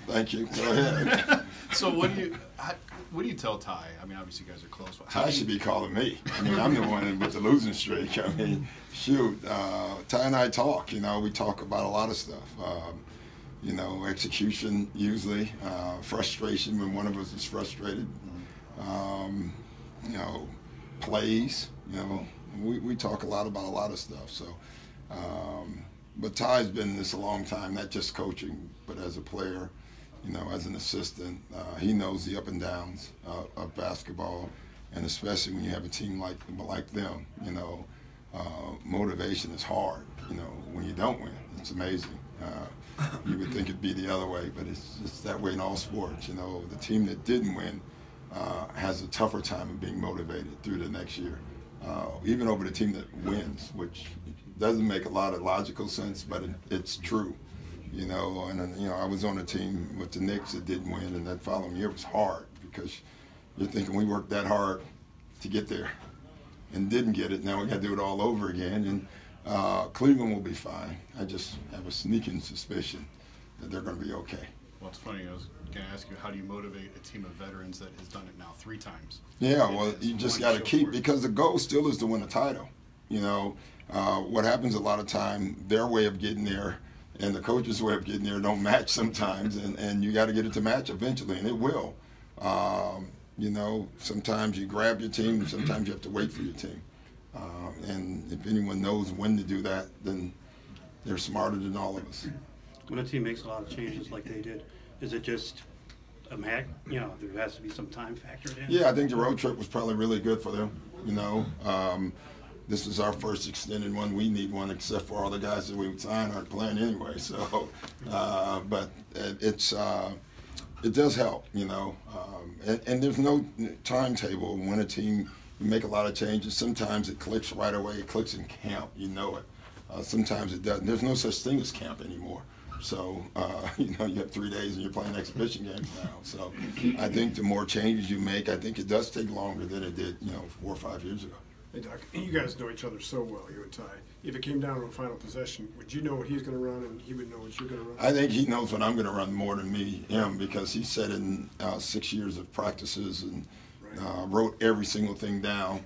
Thank you. Go ahead. So what do you tell Ty? I mean, obviously you guys are close. Ty should be calling me. I mean, I'm the one with the losing streak. I mean, shoot, Ty and I talk. You know, we talk about a lot of stuff. You know, execution usually, frustration when one of us is frustrated. You know, plays. You know, we talk a lot about a lot of stuff. So, but Ty's been in this a long time, not just coaching, but as a player. You know, as an assistant, he knows the up and downs of basketball, and especially when you have a team like them. You know, motivation is hard. You know, when you don't win, it's amazing. You would think it'd be the other way, but it's that way in all sports. You know, the team that didn't win has a tougher time of being motivated through the next year, even over the team that wins, which doesn't make a lot of logical sense, but it's true. You know, and you know, I was on a team with the Knicks that didn't win, and that following year was hard because you're thinking we worked that hard to get there and didn't get it. Now we got to do it all over again, and Cleveland will be fine. I just have a sneaking suspicion that they're going to be okay. Well, it's funny. I was going to ask you, how do you motivate a team of veterans that has done it now 3 times? Yeah, well, you just got to keep, because the goal still is to win a title. You know, what happens a lot of time, their way of getting there and the coach's way of getting there don't match sometimes, and you got to get it to match eventually, and it will. You know, sometimes you grab your team, and sometimes you have to wait for your team. And if anyone knows when to do that, then they're smarter than all of us. When a team makes a lot of changes like they did, is it just you know, there has to be some time factored in? Yeah, I think the road trip was probably really good for them. You know, this is our first extended one. We need one, except for all the guys that we signed aren't playing anyway. So, but it does help, you know. And there's no timetable when a team, you make a lot of changes. Sometimes it clicks right away. It clicks in camp. You know it. Sometimes it doesn't. There's no such thing as camp anymore. So, you know, you have 3 days and you're playing exhibition games now. So I think the more changes you make, I think it does take longer than it did, you know, 4 or 5 years ago. Hey, Doc, you guys know each other so well, you and Ty. If it came down to a final possession, would you know what he's going to run and he would know what you're going to run? I think he knows what I'm going to run more than him, because he said in 6 years of practices and wrote every single thing down.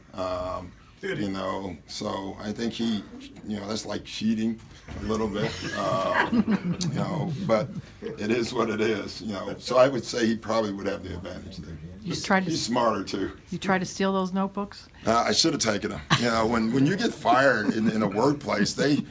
You know, so I think he, you know, that's like cheating a little bit, you know, but it is what it is, you know. So I would say he probably would have the advantage there. He's smarter too. You try to steal those notebooks? I should have taken them. You know, when you get fired in a workplace, they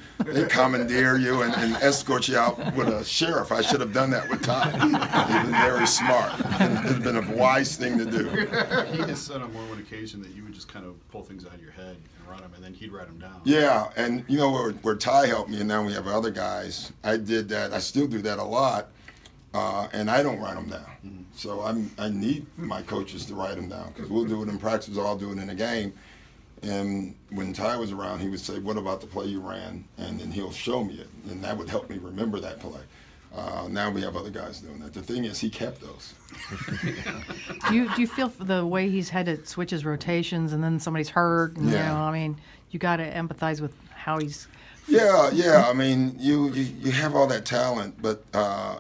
commandeer you and escort you out with a sheriff. I should have done that with Ty. He's been very smart. It's been a wise thing to do. He has said on more than one occasion that you would just kind of pull things out of your head and run them, and then he'd write them down. Yeah, and you know where Ty helped me, and now we have other guys. I did that. I still do that a lot, and I don't write them down. Mm-hmm. So I need my coaches to write them down, because we'll do it in practice, I'll do it in a game. And when Ty was around, he would say, "What about the play you ran?" And then he'll show me it, and that would help me remember that play. Now we have other guys doing that. The thing is, he kept those. Do you feel for the way he's had to switch his rotations, and then somebody's hurt? And, yeah. You know, I mean, you got to empathize with how he's. Yeah. I mean, you have all that talent, but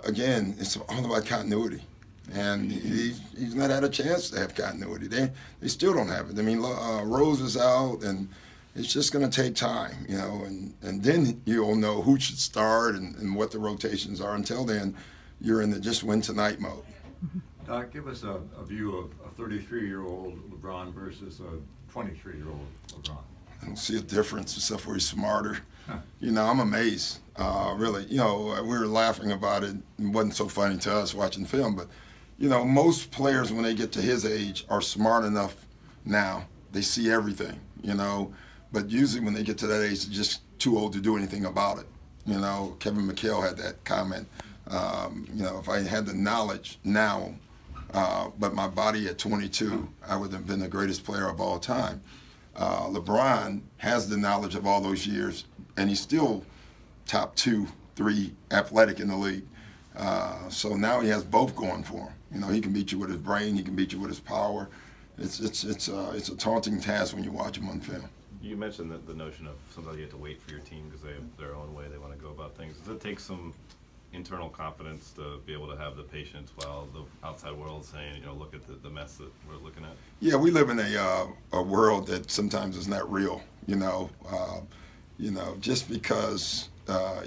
again, it's all about continuity. And he's not had a chance to have continuity. They still don't have it. I mean, Rose is out, and it's just going to take time, you know, and then you'll know who should start and what the rotations are. Until then, you're in the just win tonight mode. Doc, give us a view of a 33-year-old LeBron versus a 23-year-old LeBron. I don't see a difference except for he's smarter. You know, I'm amazed, really. You know, we were laughing about it. It wasn't so funny to us watching film, but, you know, most players when they get to his age are smart enough now. They see everything, you know. But usually when they get to that age, they're just too old to do anything about it. You know, Kevin McHale had that comment. You know, if I had the knowledge now, but my body at 22, I would have been the greatest player of all time. LeBron has the knowledge of all those years, and he's still top 2, 3 athletic in the league. So now he has both going for him. You know, he can beat you with his brain, he can beat you with his power. It's a taunting task when you watch him on film. You mentioned the notion of sometimes you have to wait for your team because they have their own way they want to go about things. Does it take some internal confidence to be able to have the patience while the outside world is saying, you know, look at the mess that we're looking at? Yeah, we live in a world that sometimes is not real. Just because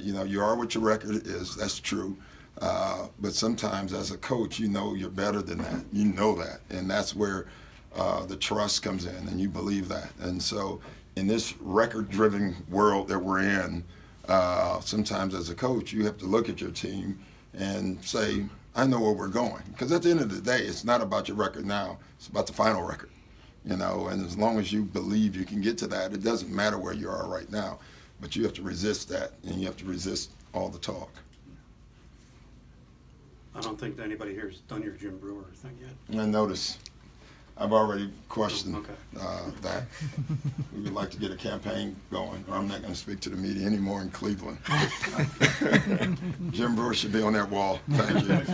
you are what your record is, that's true. But sometimes as a coach, you're better than that. You know that, and that's where the trust comes in, and you believe that. And so, in this record-driven world that we're in, sometimes as a coach, you have to look at your team and say, I know where we're going. Because at the end of the day, it's not about your record now, it's about the final record. And as long as you believe you can get to that, it doesn't matter where you are right now. But you have to resist that, and you have to resist all the talk. I don't think anybody here's done your Jim Brewer thing yet. I notice I've already questioned Okay. that. We would like to get a campaign going. I'm not going to speak to the media anymore in Cleveland. Jim Brewer should be on that wall. Thank you.